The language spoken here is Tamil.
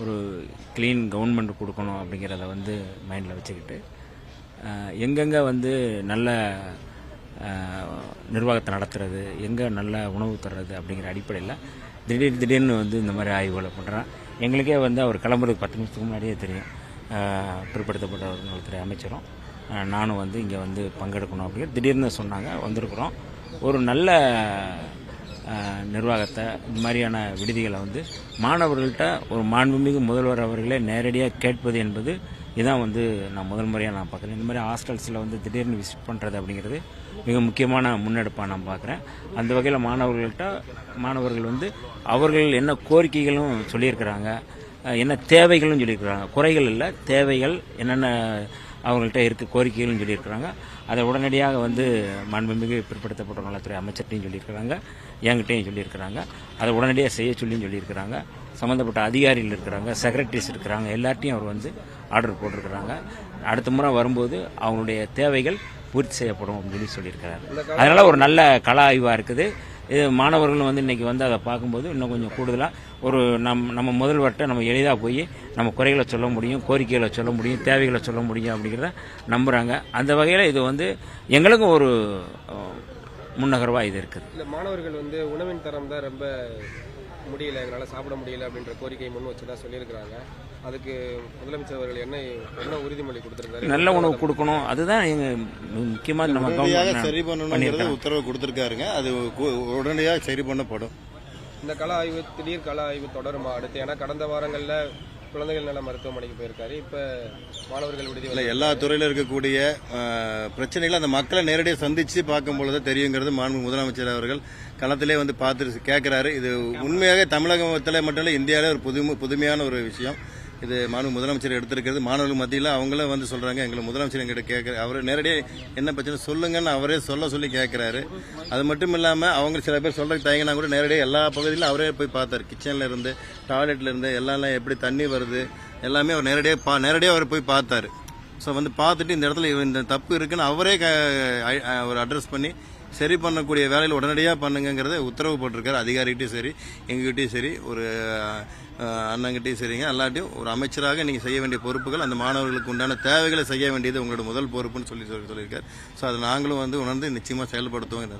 ஒரு க்ளீன் கவர்மெண்ட் கொடுக்கணும் அப்படிங்கிறத வந்து மைண்டில் வச்சுக்கிட்டு எங்கெங்கே வந்து நல்ல நிர்வாகத்தை நடத்துறது, எங்கே நல்ல உணவு தர்றது அப்படிங்கிற அடிப்படையில் திடீர்னு வந்து இந்த மாதிரி ஆய்வுகளை பண்ணுறேன். எங்களுக்கே வந்து அவர் கிளம்புறதுக்கு 10 நிமிஷத்துக்கு முன்னாடியே தெரியும். பிற்படுத்தப்பட்ட நலத்துறை அமைச்சரும் நானும் வந்து இங்கே வந்து பங்கெடுக்கணும் அப்படிங்கிற திடீர்னு சொன்னாங்க. வந்திருக்கிறோம். ஒரு நல்ல நிர்வாகத்தை, இந்த மாதிரியான விடுதிகளை வந்து மாணவர்கள்ட்ட ஒரு மாண்புமிகு முதல்வர் அவர்களே நேரடியாக கேட்பது என்பது இதான் வந்து நான் முதல் முறையாக நான் பார்க்குறேன். இந்த மாதிரி ஹாஸ்டல்ஸில் வந்து திடீர்னு விசிட் பண்ணுறது அப்படிங்கிறது மிக முக்கியமான முன்னெடுப்பாக நான் பார்க்குறேன். அந்த வகையில் மாணவர்கள் வந்து அவர்கள் என்ன கோரிக்கைகளும் சொல்லியிருக்கிறாங்க, என்ன தேவைகளும் சொல்லியிருக்கிறாங்க. குறைகள் இல்லை, தேவைகள் என்னென்ன அவங்கள்ட்ட இருக்க கோரிக்கைகளும் சொல்லியிருக்கிறாங்க. அதை உடனடியாக வந்து மாண்புமிகு பிற்படுத்தப்பட்ட நலத்துறை அமைச்சர்கிட்டையும் சொல்லியிருக்கிறாங்க, என்கிட்டையும் சொல்லியிருக்கிறாங்க. அதை உடனடியாக செய்ய சொல்லியும் சொல்லியிருக்கிறாங்க. சம்மந்தப்பட்ட அதிகாரிகள் இருக்கிறாங்க, செக்ரட்டரிஸ் இருக்கிறாங்க, எல்லார்ட்டையும் அவர் வந்து ஆர்டர் போட்டிருக்கிறாங்க. அடுத்த முறை வரும்போது அவங்களுடைய தேவைகள் பூர்த்தி செய்யப்படும் அப்படின்னு சொல்லியிருக்கிறாரு. அதனால் ஒரு நல்ல கள ஆய்வாக இருக்குது. இது மாணவர்களும் வந்து இன்றைக்கி வந்து அதை பார்க்கும்போது இன்னும் கொஞ்சம் கூடுதலாக ஒரு நம்ம முதல்வர்கிட்ட நம்ம எளிதாக போய் நம்ம குறைகளை சொல்ல முடியும், கோரிக்கைகளை சொல்ல முடியும், தேவைகளை சொல்ல முடியும் அப்படிங்கிறத நம்புகிறாங்க. அந்த வகையில் இது வந்து எங்களுக்கும் ஒரு முன்னகர்வாக இது இருக்குது. இல்லை, மாணவர்கள் வந்து உணவின் தரம் தான் ரொம்ப முடியல, எங்களால் சாப்பிட முடியல அப்படின்ற கோரிக்கையை முன் வச்சு தான் சொல்லியிருக்கிறாங்க. அதுக்கு முதலமைச்சர் அவர்கள் என்ன உறுதிமொழி கொடுத்திருக்காரு? நல்ல உணவு கொடுக்கணும், அதுதான் முக்கியமாக நம்ம சரி பண்ணணும் உத்தரவு கொடுத்திருக்காருங்க. அது உடனடியாக சரி பண்ணப்படும். இந்த திடீர் கள ஆய்வு தொடருமா அடுத்து? ஏன்னா கடந்த வாரங்களில் குழந்தைகள் நல மருத்துவமனைக்கு போயிருக்காரு. இப்போ மாணவர்கள் விடுதி எல்லா துறையில் இருக்கக்கூடிய பிரச்சனைகளை அந்த மக்களை நேரடியாக சந்திச்சு பார்க்கும் பொழுது தெரியுங்கிறது மாண்பு முதலமைச்சர் அவர்கள் களத்திலே வந்து பார்த்து கேட்கிறாரு. இது உண்மையாக தமிழகத்தில் மட்டும் இல்லை, இந்தியாவிலே ஒரு புதுமையான ஒரு விஷயம். இது மாண்பு முதலமைச்சர் எடுத்திருக்கிறது. மாணவர்கள் மத்தியில் அவங்களும் வந்து சொல்றாங்க, எங்களை முதலமைச்சர் எங்கிட்ட கேட்கிறாரு, அவர் நேரடியாக என்ன பிரச்சனை சொல்லுங்கன்னு அவரே சொல்லி கேட்கிறாரு. அது மட்டும் இல்லாமல் அவங்க சில பேர் சொல்றதுக்கு தயங்கினா கூட நேரடியாக எல்லா பகுதியிலும் அவரே போய் பார்த்தாரு. கிச்சன்ல இருந்து, டாய்லெட்ல இருந்து எல்லாம் எப்படி தண்ணி வருது எல்லாமே அவர் நேரடியாக அவர் போய் பார்த்தாரு. ஸோ வந்து பார்த்துட்டு இந்த இடத்துல இந்த தப்பு இருக்குன்னு அவரே ஒரு அட்ரஸ் பண்ணி சரி பண்ணக்கூடிய வேலையில் உடனடியாக பண்ணுங்கிறத உத்தரவு போட்டிருக்காரு. அதிகாரிகிட்டையும் சரி, எங்ககிட்டையும் சரி, ஒரு அண்ணங்கிட்டையும் சரிங்க, எல்லாட்டையும் ஒரு அமைச்சராக நீங்கள் செய்ய வேண்டிய பொறுப்புகள், அந்த மாணவர்களுக்கு உண்டான தேவைகளை செய்ய வேண்டியது உங்களோட முதல் பொறுப்புன்னு சொல்லியிருக்காரு. ஸோ அதை நாங்களும் வந்து உணர்ந்து நிச்சயமாக செயல்படுத்துவோம்.